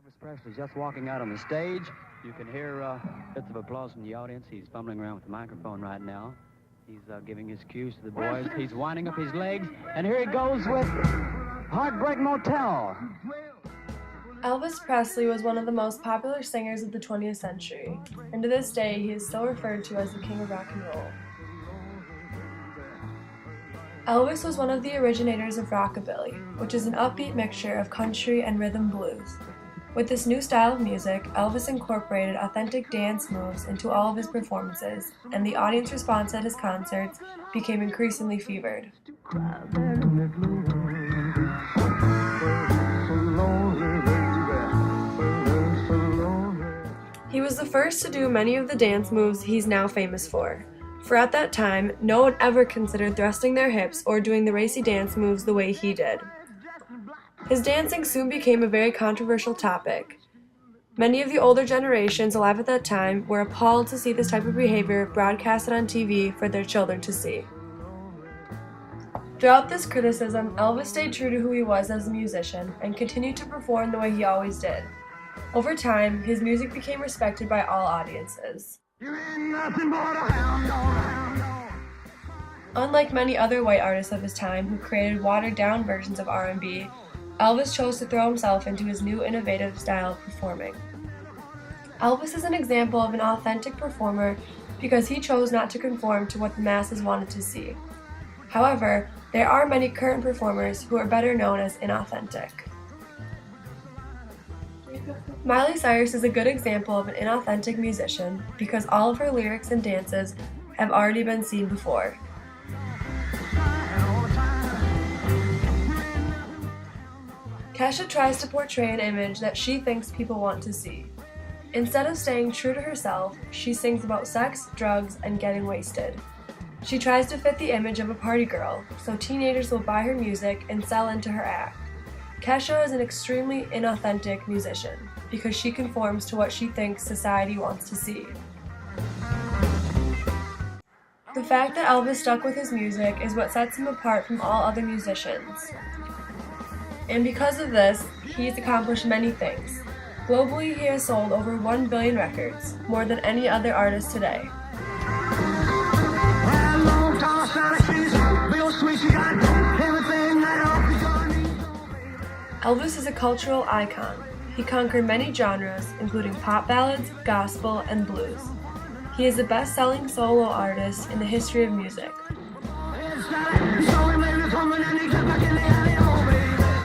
Elvis Presley just walking out on the stage. You can hear bits of applause from the audience. He's fumbling around with the microphone right now. He's giving his cues to the boys. He's winding up his legs, and here he goes with Heartbreak Motel. Elvis Presley was one of the most popular singers of the 20th century, and to this day he is still referred to as the king of rock and roll. Elvis was one of the originators of rockabilly, which is an upbeat mixture of country and rhythm blues. With this new style of music, Elvis incorporated authentic dance moves into all of his performances, and the audience response at his concerts became increasingly fevered. He was the first to do many of the dance moves he's now famous for at that time, no one ever considered thrusting their hips or doing the racy dance moves the way he did. His dancing soon became a very controversial topic. Many of the older generations alive at that time were appalled to see this type of behavior broadcasted on TV for their children to see. Throughout this criticism, Elvis stayed true to who he was as a musician and continued to perform the way he always did. Over time, his music became respected by all audiences. Unlike many other white artists of his time who created watered-down versions of R&B, Elvis chose to throw himself into his new innovative style of performing. Elvis is an example of an authentic performer because he chose not to conform to what the masses wanted to see. However, there are many current performers who are better known as inauthentic. Miley Cyrus is a good example of an inauthentic musician because all of her lyrics and dances have already been seen before. Kesha tries to portray an image that she thinks people want to see. Instead of staying true to herself, she sings about sex, drugs, and getting wasted. She tries to fit the image of a party girl, so teenagers will buy her music and sell into her act. Kesha is an extremely inauthentic musician because she conforms to what she thinks society wants to see. The fact that Elvis stuck with his music is what sets him apart from all other musicians. And because of this, he's accomplished many things. Globally, he has sold over 1 billion records, more than any other artist today. Elvis is a cultural icon. He conquered many genres, including pop ballads, gospel, and blues. He is the best-selling solo artist in the history of music.